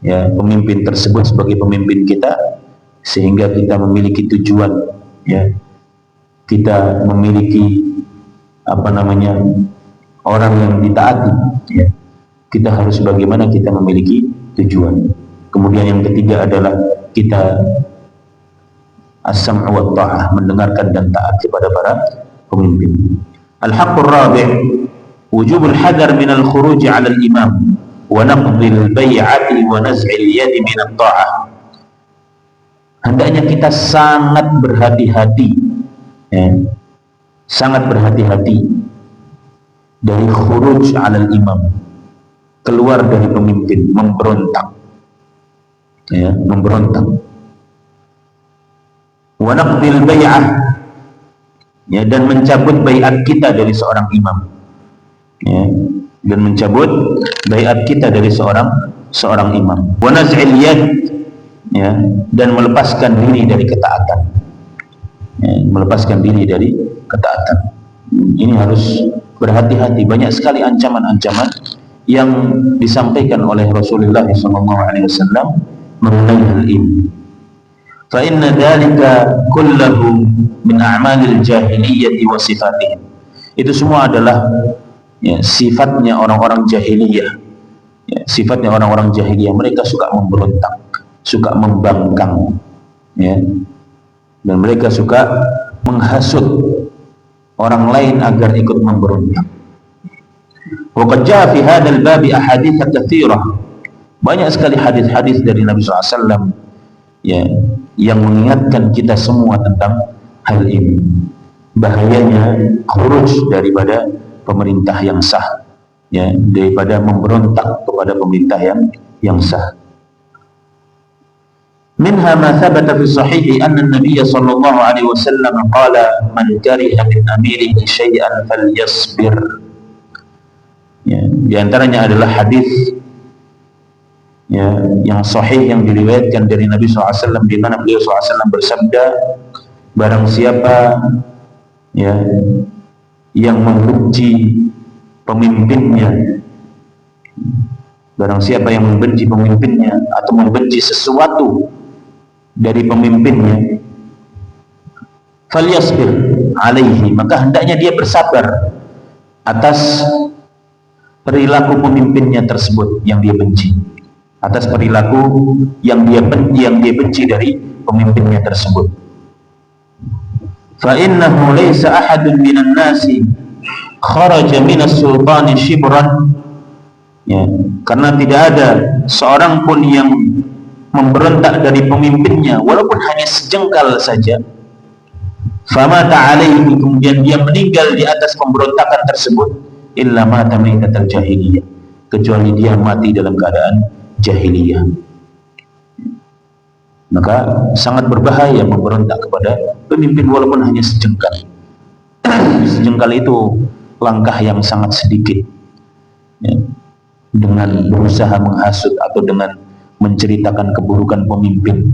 ya, pemimpin tersebut sebagai pemimpin kita, sehingga kita memiliki tujuan, ya, kita memiliki orang yang ditaati, ya. Kita harus bagaimana kita memiliki tujuan. Kemudian yang ketiga adalah kita as-sam'u wa ta'ah, mendengarkan dan taat kepada para pemimpin. Al-haqqur rabi' wujubul hadar minal khuruji 'ala al-imam wa naqdil bai'ati wa naz'il yadi min at-ta'ah. Hendaknya kita sangat berhati-hati, ya, sangat berhati-hati dari khuruj 'ala al-imam, keluar dari pemimpin, memberontak, ya, memberontak. Wa naqdil bai'ah, ya, dan mencabut bai'at kita dari seorang imam, ya, dan mencabut bai'at kita dari seorang imam. Wa naz'il yad, ya, dan melepaskan diri dari ketaatan, ya, melepaskan diri dari ketaatan. Ini harus berhati-hati. Banyak sekali ancaman-ancaman yang disampaikan oleh Rasulullah SAW mengenai hal ini. Fa inna dzalika kulluhu min a'malil jahiliyyati wa sifatihim. Itu semua adalah, ya, sifatnya orang-orang jahiliyah. Ya, sifatnya orang-orang jahiliyah, mereka suka memberontak, suka membangkang, ya, dan mereka suka menghasut orang lain agar ikut memberontak. Wa qad jaa fi hadzal babi ahadits katsirah. Banyak sekali hadis-hadis dari Nabi SAW, ya, yang mengingatkan kita semua tentang hal ini. Bahayanya khuruj daripada pemerintah yang sah, ya, daripada memberontak kepada pemerintah yang sah. Minha ma thabata fi sahih anna an-nabiy sallallahu alaihi wasallam qala man kariha min amirihi syai'an falyasbir. Ya, di antaranya adalah hadis, ya, yang sahih yang diriwayatkan dari Nabi SAW, di mana beliau SAW bersabda, barang siapa, ya, yang membenci pemimpinnya, barang siapa yang membenci pemimpinnya atau membenci sesuatu dari pemimpinnya, falyasbir alaihi, maka hendaknya dia bersabar atas perilaku pemimpinnya tersebut yang dia benci, atas perilaku yang dia benci dari pemimpinnya tersebut. Fa innahu laysa ahadun minan nasi kharaja minas sultani shibran, ya, karena tidak ada seorang pun yang memberontak dari pemimpinnya walaupun hanya sejengkal saja, famata alaihi, kemudian dia meninggal di atas pemberontakan tersebut, illa mata maitatal jahiliyah, kecuali dia mati dalam keadaan jahiliyah. Maka sangat berbahaya memberontak kepada pemimpin walaupun hanya sejengkal. Sejengkal itu langkah yang sangat sedikit, ya, dengan berusaha menghasut atau dengan menceritakan keburukan pemimpin,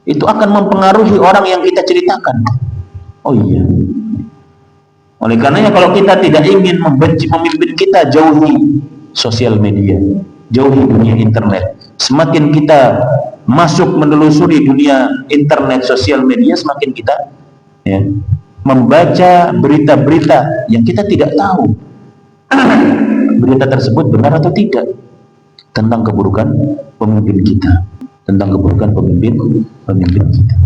itu akan mempengaruhi orang yang kita ceritakan. Oh iya. Oleh karenanya kalau kita tidak ingin membenci pemimpin kita, jauhi sosial media, jauhi dunia internet. Semakin kita masuk menelusuri dunia internet, sosial media, semakin kita, ya, membaca berita-berita yang kita tidak tahu berita tersebut benar atau tidak tentang keburukan pemimpin kita, tentang keburukan pemimpin kita.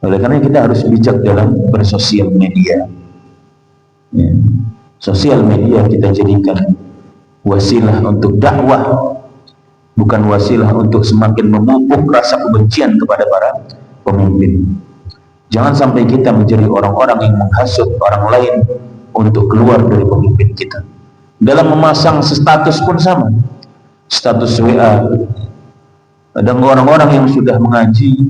Oleh karena kita harus bijak dalam bersosial media, ya. Sosial media kita jadikan wasilah untuk dakwah, bukan wasilah untuk semakin memupuk rasa kebencian kepada para pemimpin. Jangan sampai kita menjadi orang-orang yang menghasut orang lain untuk keluar dari pemimpin kita. Dalam memasang status pun sama, status WA. Ada orang-orang yang sudah mengaji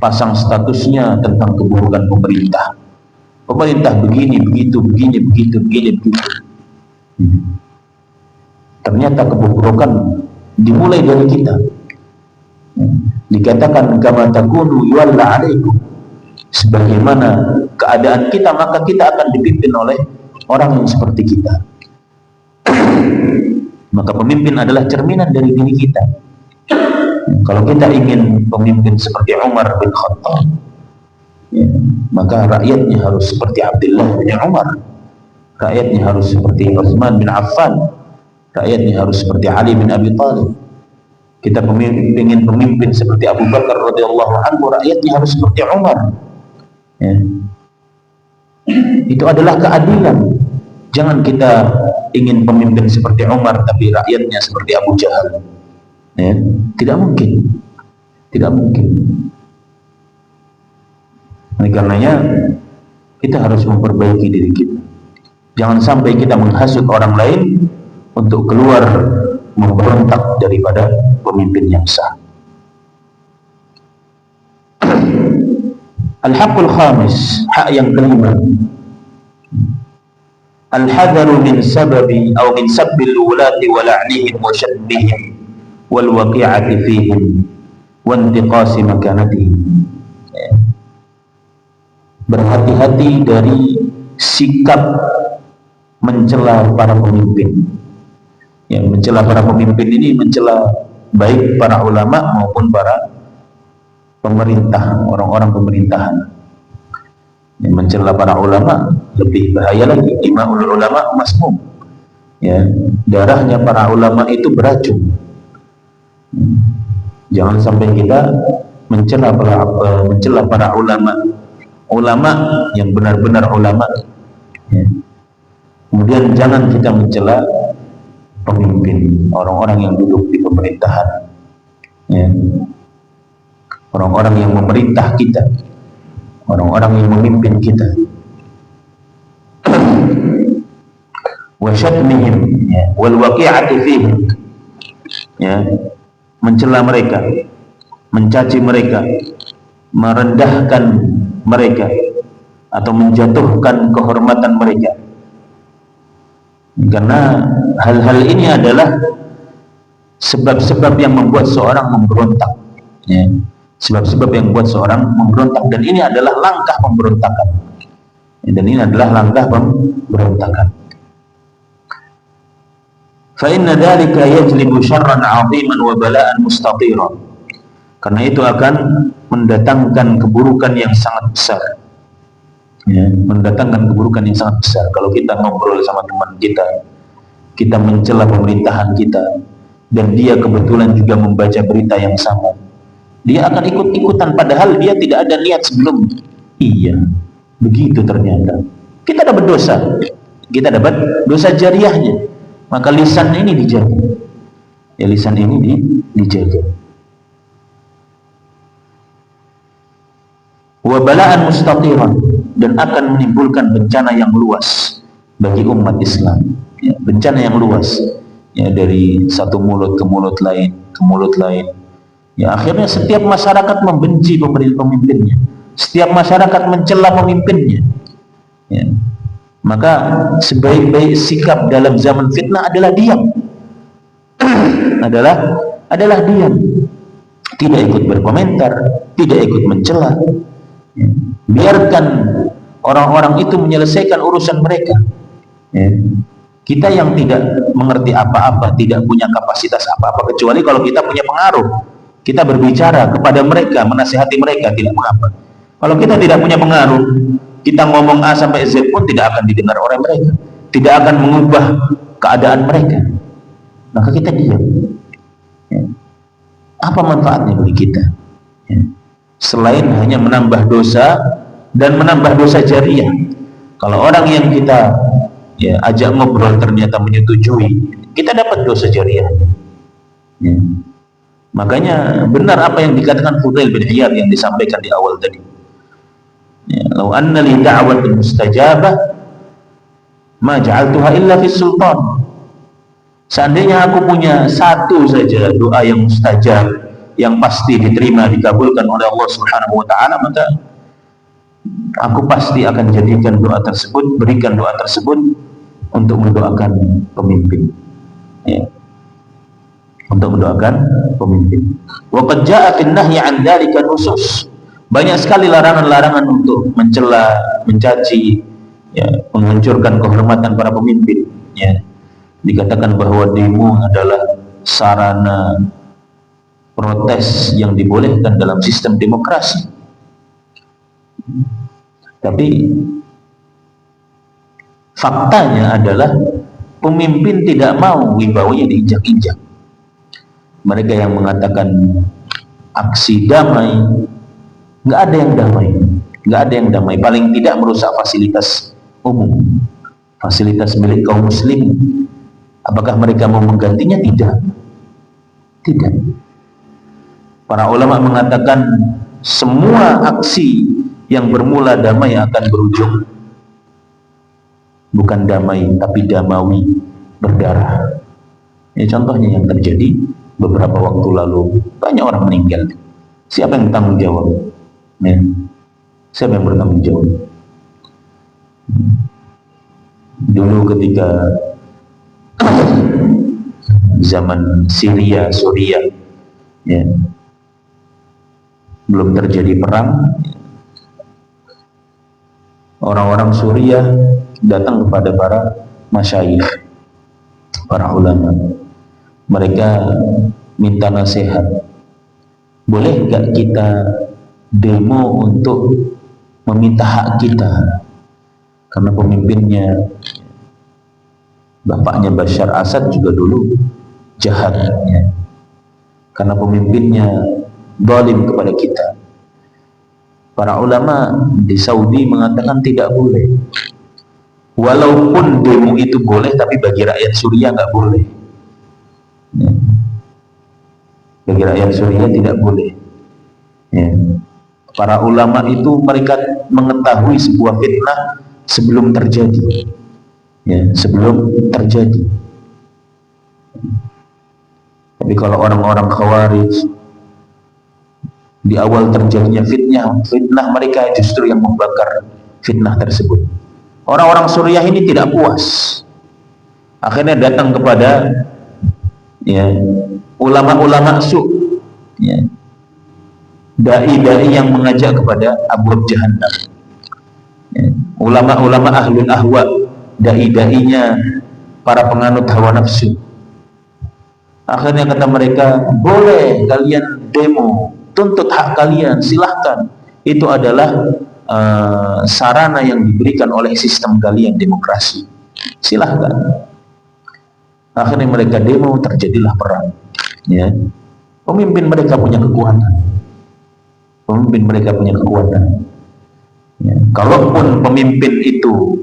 pasang statusnya tentang keburukan pemerintah. Pemerintah begini, begitu, begini, begitu, begini, begitu. Ternyata keburukan dimulai dari kita. Dikatakan kama takunu yuwalla alaikum, sebagaimana keadaan kita maka kita akan dipimpin oleh orang yang seperti kita. Maka pemimpin adalah cerminan dari diri kita. Kalau kita ingin pemimpin seperti Umar bin Khattab, ya, maka rakyatnya harus seperti Abdullah bin Umar, rakyatnya harus seperti Utsman bin Affan, rakyatnya harus seperti Ali bin Abi Thalib. Kita ingin pemimpin seperti Abu Bakar radhiyallahu anhu, rakyatnya harus seperti Umar, ya. Itu adalah keadilan. Jangan kita ingin pemimpin seperti Umar tapi rakyatnya seperti Abu Jahal, ya. Tidak mungkin, tidak mungkin. Oleh karenanya kita harus memperbaiki diri kita. Jangan sampai kita menghasut orang lain untuk keluar memberontak daripada pemimpin yang sah. Al-haqqul khamis, hak yang kelima, al-hadaru min sababi atau min sabbil wulati wa la'nihim wa shaddihim wal waqi'ati fihim wa intiqasi makanatihim. Berhati-hati dari sikap mencela para pemimpin. Yang mencela para pemimpin ini mencela baik para ulama maupun para pemerintah, orang-orang pemerintahan. Yang mencela para ulama lebih bahaya lagi, imamul ulama masmum. Ya, darahnya para ulama itu beracun. Jangan sampai kita mencela para ulama yang benar-benar ulama, ya. Kemudian jangan kita mencela pemimpin, orang-orang yang duduk di pemerintahan, ya. orang-orang yang memerintah kita, orang-orang yang memimpin kita. Wa syatmihim, ya, wal waqi'ati fihim, ya, mencela mereka, mencaci mereka, merendahkan mereka, atau menjatuhkan kehormatan mereka. Karena hal-hal ini adalah sebab-sebab yang membuat seorang memberontak, ya. Sebab-sebab yang membuat seorang memberontak, dan ini adalah langkah pemberontakan, dan ini adalah langkah pemberontakan. Fa inna dzalika yajlibu syarran 'aziman wa bala'an mustatira. Karena itu akan mendatangkan keburukan yang sangat besar, ya, mendatangkan keburukan yang sangat besar. Kalau kita ngobrol sama teman kita, kita mencela pemerintahan kita, dan dia kebetulan juga membaca berita yang sama, dia akan ikut-ikutan padahal dia tidak ada niat sebelumnya. Iya, begitu ternyata. Kita dapat dosa, kita dapat dosa jariahnya. Maka lisan ini dijaga, ya, lisan ini dijaga. Wa bala'an mustatiran, dan akan menimbulkan bencana yang luas bagi umat Islam, ya, bencana yang luas, ya, dari satu mulut ke mulut lain, ke mulut lain. Ya, akhirnya setiap masyarakat membenci pemimpinnya, setiap masyarakat mencela pemimpinnya, ya. Maka sebaik-baik sikap dalam zaman fitnah adalah diam. adalah diam, tidak ikut berkomentar, tidak ikut mencela, ya. Biarkan orang-orang itu menyelesaikan urusan mereka, ya. Kita yang tidak mengerti apa-apa, tidak punya kapasitas apa-apa, kecuali kalau kita punya pengaruh, kita berbicara kepada mereka, menasihati mereka, tidak mengapa. Kalau kita tidak punya pengaruh, kita ngomong A sampai Z pun tidak akan didengar oleh mereka, tidak akan mengubah keadaan mereka. Maka kita diam, ya. Apa manfaatnya bagi kita, ya, selain hanya menambah dosa dan menambah dosa jariah? Kalau orang yang kita, ya, ajak ngobrol ternyata menyetujui, kita dapat dosa jariah, ya. Makanya benar apa yang dikatakan Fudail bin Iyad yang disampaikan di awal tadi, ya, lau anna li da'watin mustajabah ma ja'altuha illa fi sultan. Seandainya aku punya satu saja doa yang mustajab, yang pasti diterima, dikabulkan oleh Allah Subhanahu wa taala, maka aku pasti akan jadikan doa tersebut, berikan doa tersebut untuk mendoakan pemimpin, ya, untuk mendoakan pemimpin. Wa qad jaa'a fin nahyi 'an dzalika nusus. Banyak sekali larangan-larangan untuk mencela, mencaci, ya, menghancurkan kehormatan para pemimpin, ya. Dikatakan bahwa demo adalah sarana protes yang dibolehkan dalam sistem demokrasi. Tapi faktanya adalah pemimpin tidak mau wibawanya diinjak-injak. Mereka yang mengatakan aksi damai, nggak ada yang damai, nggak ada yang damai. Paling tidak merusak fasilitas umum, fasilitas milik kaum muslim. Apakah mereka mau menggantinya? Tidak. Tidak. Para ulama mengatakan semua aksi yang bermula damai akan berujung bukan damai tapi damawi, berdarah. Ya, contohnya yang terjadi beberapa waktu lalu, banyak orang meninggal. Siapa yang bertanggung jawab? Ya. Siapa yang bertanggung jawab? Dulu ketika zaman Suriah, ya, belum terjadi perang, orang-orang Suriah datang kepada para masyayikh, para ulama. Mereka minta nasihat, boleh gak kita demo untuk meminta hak kita, karena pemimpinnya, bapaknya Bashar Assad juga dulu jahat, ya. Karena pemimpinnya zalim kepada kita. Para ulama di Saudi mengatakan tidak boleh. Walaupun demo itu boleh, tapi bagi rakyat Suriah nggak boleh, ya. Bagi rakyat Suriah tidak boleh. Ya. Para ulama itu mereka mengetahui sebuah fitnah sebelum terjadi. Ya, sebelum terjadi. Tapi kalau orang-orang Khawarij, di awal terjadinya fitnah mereka justru yang membakar fitnah tersebut. Orang-orang Suriah ini tidak puas. Akhirnya datang kepada ya, ulama-ulama ya, dai-dai yang mengajak kepada abwab jahannam. Ya, ulama-ulama ahlul ahwa, dai-dainya para penganut hawa nafsu. Akhirnya kata mereka, boleh kalian demo, tuntut hak kalian, silahkan. Itu adalah sarana yang diberikan oleh sistem kalian, demokrasi. Silahkan. Akhirnya mereka demo, terjadilah perang. Ya. Pemimpin mereka punya kekuatan. Pemimpin mereka punya kekuatan. Ya. Kalaupun pemimpin itu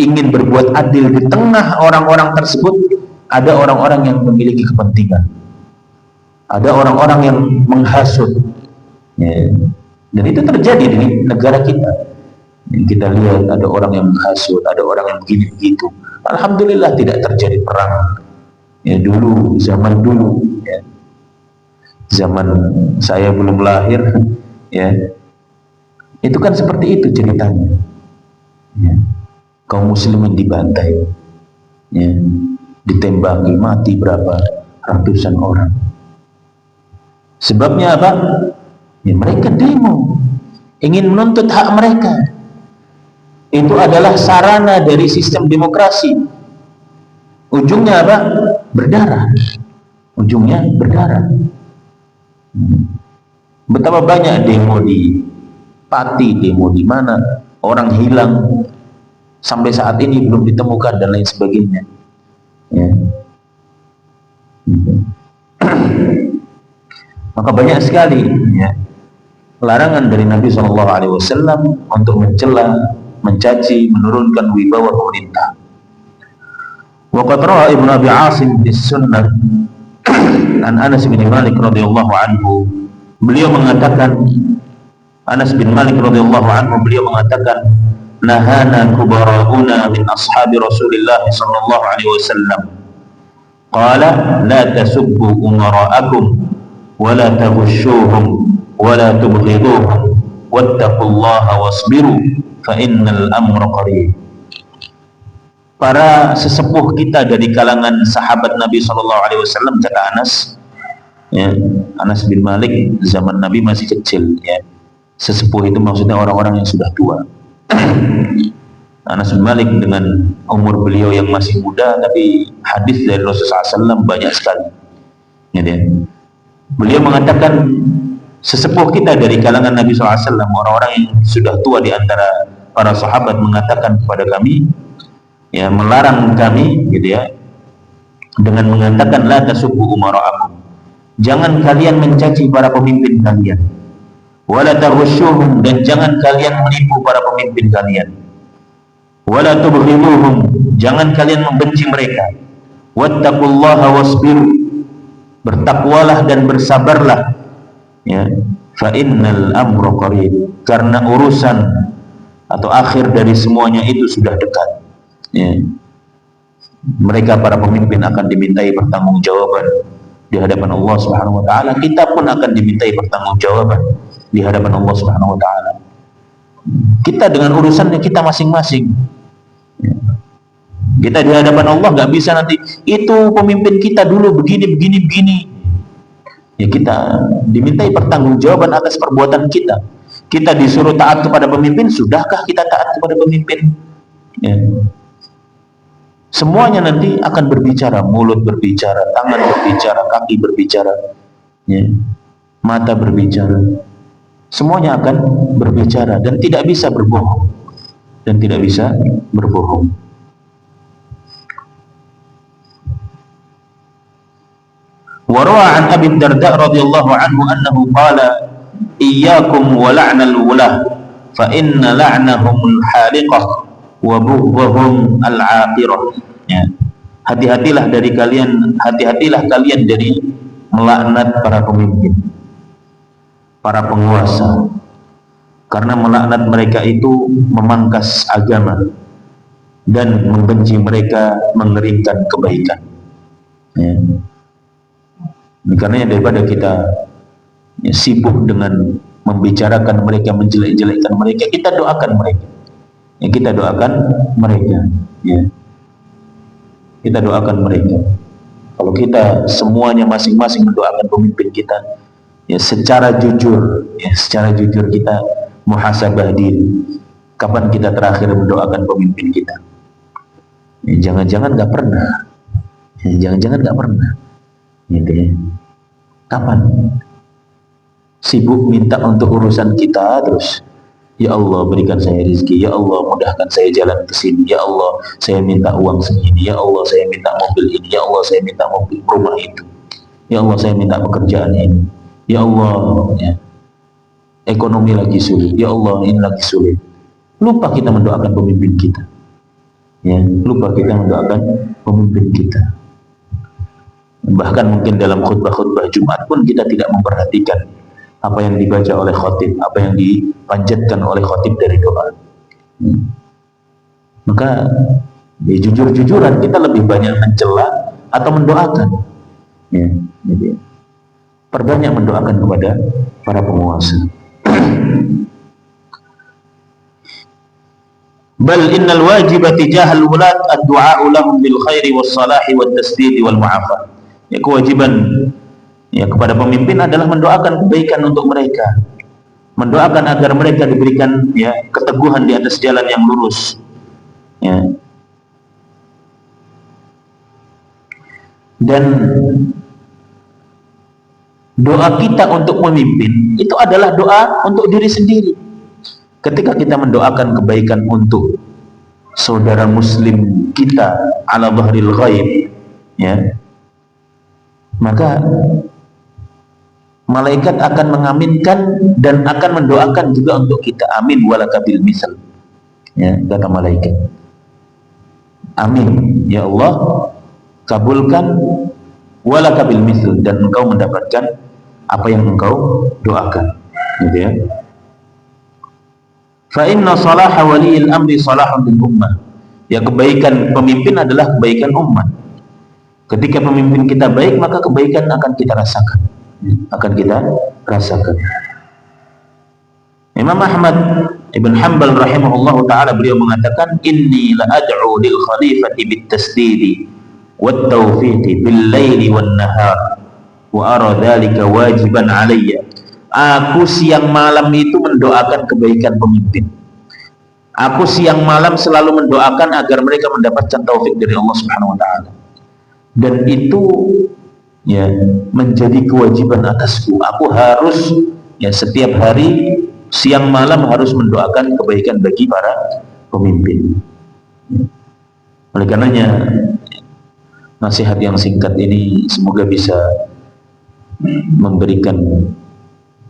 ingin berbuat adil di tengah orang-orang tersebut, ada orang-orang yang memiliki kepentingan. Ada orang-orang yang menghasut. Ya. Dan itu terjadi di negara kita. Kita lihat ada orang yang menghasut, ada orang yang begini begitu. Alhamdulillah tidak terjadi perang. Ya dulu, zaman dulu, ya. Zaman saya belum lahir, ya. Itu kan seperti itu ceritanya. Ya. Kaum muslimin dibantai, ya. Ditembaki, mati berapa ratusan orang. Sebabnya apa? Ya, mereka demo, ingin menuntut hak mereka. Itu adalah sarana dari sistem demokrasi. Ujungnya apa? Berdarah. Ujungnya berdarah. Betapa banyak demo di Pati, demo di mana, orang hilang sampai saat ini belum ditemukan dan lain sebagainya. Ya. Maka banyak sekali ya, larangan dari Nabi SAW untuk mencela, mencaci, menurunkan wibawa pemerintah. Waqad ra'a Ibnu Abi Asim di Sunnah an Anas bin Malik radhiyallahu anhu, beliau mengatakan, Anas bin Malik radhiyallahu anhu, beliau mengatakan, nahana kubara'una min ashabi Rasulillah sallallahu alaihi wasallam. Qala la tasubbu umara'akum wa la taghushuhum wa la tubghiduhum wattaqullaha wasbiru fa innal amra qarib. Para sesepuh kita dari kalangan sahabat Nabi SAW, kata Anas, ya, Anas bin Malik zaman Nabi masih kecil, ya. Sesepuh itu maksudnya orang-orang yang sudah tua. Anas bin Malik dengan umur beliau yang masih muda, tapi hadis dari Rasulullah SAW banyak sekali. Ya, beliau mengatakan, sesepuh kita dari kalangan Nabi SAW, orang-orang yang sudah tua di antara para sahabat, mengatakan kepada kami, ya, melarang kami, gitu ya, dengan mengatakan la tasubbu umara'akum, jangan kalian mencaci para pemimpin kalian, wala taghushuhum, dan jangan kalian menipu para pemimpin kalian, wala tubghiduhum, jangan kalian membenci mereka, wattaqullaha wasbiru, bertakwalah dan bersabarlah, ya, fa innal amra qarib, karena urusan atau akhir dari semuanya itu sudah dekat. Ya. Mereka para pemimpin akan dimintai pertanggungjawaban di hadapan Allah Subhanahu wa taala. Kita pun akan dimintai pertanggungjawaban di hadapan Allah Subhanahu wa taala. Kita dengan urusannya kita masing-masing. Ya. Kita di hadapan Allah nggak bisa nanti itu pemimpin kita dulu begini. Ya, kita dimintai pertanggungjawaban atas perbuatan kita. Kita disuruh taat kepada pemimpin, sudahkah kita taat kepada pemimpin? Ya. Semuanya nanti akan berbicara, mulut berbicara, tangan berbicara, kaki berbicara, ya, mata berbicara. Semuanya akan berbicara dan tidak bisa berbohong. Dan tidak bisa berbohong. Wa rawa an Abi Darda radhiyallahu anhu annahu qala iyyakum wa la'nal wulah fa inna la'nahumul haliqah wa bughdhum al-'aqirah. Ya. Hati-hatilah kalian dari melaknat para pemimpin. para penguasa, karena melaknat mereka itu memangkas agama dan membenci mereka mengeringkan kebaikan. Ya. Karena daripada kita sibuk dengan membicarakan mereka, menjelek-jelekkan mereka, kita doakan mereka. Ya, kita doakan mereka. Ya. Kita doakan mereka. Kalau kita semuanya masing-masing mendoakan pemimpin kita, ya secara jujur kita muhasabah diri. Kapan kita terakhir mendoakan pemimpin kita? Ya, jangan-jangan nggak pernah. Ya, jangan-jangan nggak pernah. Gitu ya. Kapan? Sibuk minta untuk urusan kita terus. Ya Allah, berikan saya rezeki. Ya Allah, mudahkan saya jalan ke sini. Ya Allah, saya minta uang segini. Ya Allah, saya minta mobil ini. Ya Allah, saya minta mobil rumah itu. Ya Allah, saya minta pekerjaan ini. Ya Allah, ya, ekonomi lagi sulit. Ya Allah, ini lagi sulit. Lupa kita mendoakan pemimpin kita. Ya, lupa kita mendoakan pemimpin kita. Bahkan mungkin dalam khutbah-khutbah Jumat pun kita tidak memperhatikan apa yang dibaca oleh khatib, apa yang dipanjatkan oleh khatib dari doa. Maka ya, jujur-jujuran kita lebih banyak mencela atau mendoakan. Ya, jadi perbanyak mendoakan kepada para penguasa. Bal innal wajiba tijahal wulat ad-du'a lahum bil khairi was salahi wat tasdid wal mu'afah. Ya, kewajiban ya kepada pemimpin adalah mendoakan kebaikan untuk mereka, mendoakan agar mereka diberikan ya keteguhan di atas jalan yang lurus. Ya. Dan doa kita untuk memimpin itu adalah doa untuk diri sendiri. Ketika kita mendoakan kebaikan untuk saudara muslim kita ala dhahril ghaib, ya, maka malaikat akan mengaminkan dan akan mendoakan juga untuk kita. Amin walakabil misal. Ya, kata malaikat. Amin, ya Allah, kabulkan walakabil misal, dan engkau mendapatkan apa yang engkau doakan. Gitu ya. Fa inna salaha waliyil amri salahun bil ummah. Ya, kebaikan pemimpin adalah kebaikan umat. Ketika pemimpin kita baik, maka kebaikan akan kita rasakan. Imam Ahmad Ibn Hanbal rahimahullahu ta'ala, beliau mengatakan, inni la ad'u lil khalifati bit tasdidi wat taufiqi bil laili wan nahar wa ara dhalika wajiban alayya. Aku siang malam itu mendoakan kebaikan pemimpin. Aku siang malam selalu mendoakan agar mereka mendapatkan taufik dari Allah Subhanahu wa ta'ala. Dan itu ya menjadi kewajiban atasku. Aku harus ya setiap hari siang malam harus mendoakan kebaikan bagi para pemimpin. Oleh karenanya nasihat yang singkat ini semoga bisa memberikan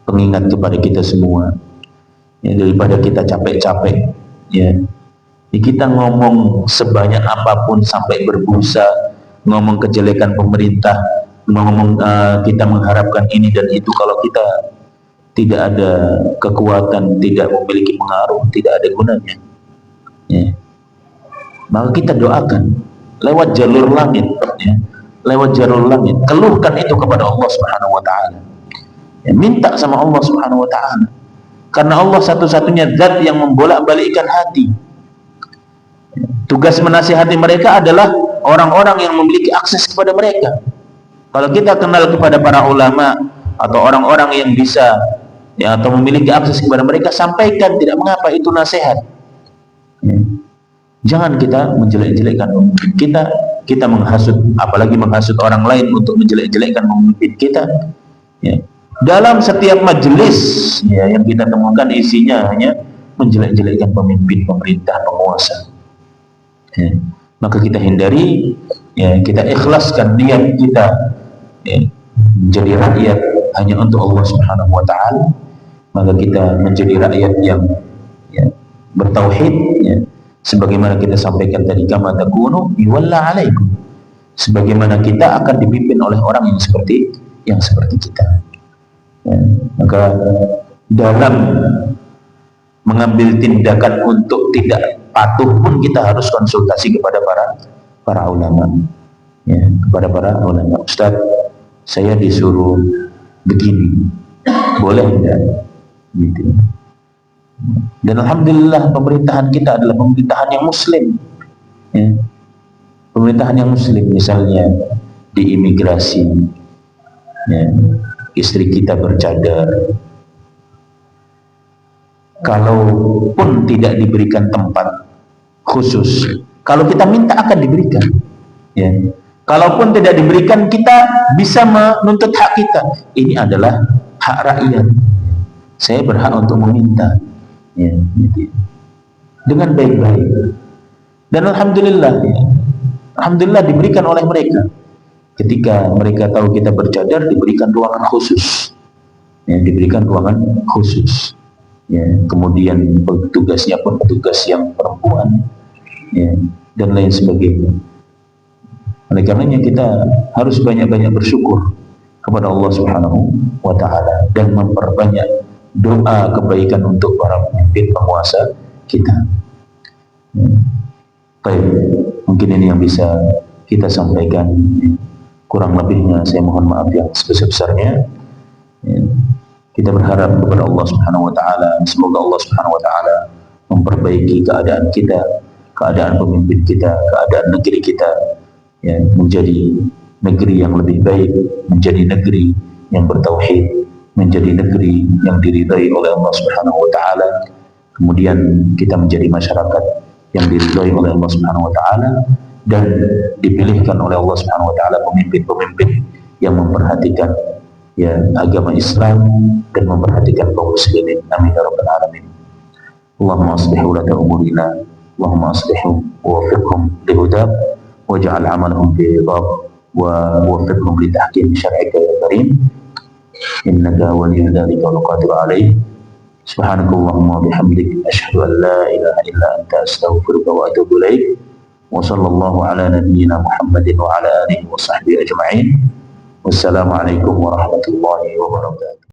pengingat kepada kita semua, ya, daripada kita capek-capek ya kita ngomong sebanyak apapun sampai berbusa, ngomong kejelekan pemerintah, ngomong kita mengharapkan ini dan itu, kalau kita tidak ada kekuatan, tidak memiliki pengaruh, tidak ada gunanya ya. Maka kita doakan lewat jalur langit ya, lewat jalur langit, keluhkan itu kepada Allah Subhanahu wa ta'ala ya, minta sama Allah Subhanahu wa ta'ala, karena Allah satu-satunya zat yang membolak-balikkan hati. Tugas menasihati mereka adalah orang-orang yang memiliki akses kepada mereka. Kalau kita kenal kepada para ulama atau orang-orang yang bisa ya, atau memiliki akses kepada mereka, sampaikan, tidak mengapa, itu nasihat ya. Jangan kita menjelek-jelekkan pemimpin kita menghasut, apalagi menghasut orang lain untuk menjelek-jelekkan pemimpin kita ya. Dalam setiap majelis ya, yang kita temukan isinya hanya menjelek-jelekkan pemimpin, pemerintah, penguasa ya. Maka kita hindari ya, kita ikhlaskan niat kita ya, menjadi rakyat hanya untuk Allah Subhanahu wa ta'ala. Maka kita menjadi rakyat yang ya, bertauhid ya. Sebagaimana kita sampaikan tadi, kama takunu yuwalla alaikum, sebagaimana kita akan dipimpin oleh orang yang seperti kita. Ya, maka dalam mengambil tindakan untuk tidak patuh pun kita harus konsultasi kepada para ulama. Ya, kepada para ulama. Ustaz, saya disuruh begini, boleh enggak? Gitu. Dan alhamdulillah pemerintahan kita adalah pemerintahan yang muslim. Ya. Pemerintahan yang muslim, misalnya di imigrasi, ya, istri kita bercadar, kalaupun tidak diberikan tempat khusus, kalau kita minta akan diberikan, ya. Kalaupun tidak diberikan, kita bisa menuntut hak kita. Ini adalah hak rakyat. Saya berhak untuk meminta, ya, gitu. Dengan baik-baik. Dan alhamdulillah, ya, alhamdulillah diberikan oleh mereka. Ketika mereka tahu kita bercadar, diberikan ruangan khusus, ya, diberikan ruangan khusus. Ya, kemudian petugasnya pun petugas yang perempuan, ya, dan lain sebagainya. Oleh karenanya kita harus banyak-banyak bersyukur kepada Allah Subhanahu wa Ta'ala dan memperbanyak doa kebaikan untuk para pemimpin penguasa kita. Ya. Baik, mungkin ini yang bisa kita sampaikan. Kurang lebihnya saya mohon maaf yang sebesar-besarnya. Ya. Kita berharap kepada Allah Subhanahu wa Ta'ala, semoga Allah Subhanahu wa Ta'ala memperbaiki keadaan kita, keadaan pemimpin kita, keadaan negeri kita, ya, menjadi negeri yang lebih baik, menjadi negeri yang bertauhid, menjadi negeri yang diridai oleh Allah Subhanahu wa Ta'ala. Kemudian kita menjadi masyarakat yang diridai oleh Allah Subhanahu wa Ta'ala dan dipilihkan oleh Allah Subhanahu wa Ta'ala pemimpin-pemimpin yang memperhatikan, ya, agama Islam dan memperhatikan kaum muslimin. Amin ya rabbal alamin. Allahumma aslih ulata umurina, Allahumma aslihhum wa waffiqhum lihudak waj'al amalahum fi ridhak wa waffiqhum li tahkim syar'ika ya karim, innaka waliyyu dzalika wal qadiru alaih. Subhanakallahumma wa bihamdik asyhadu an la ilaha illa anta astaghfiruka wa atubu ilaik. Wa sallallahu ala nabiyyina Muhammadin wa ala alihi wa sahbihi ajma'in. Wassalamualaikum warahmatullahi wabarakatuh.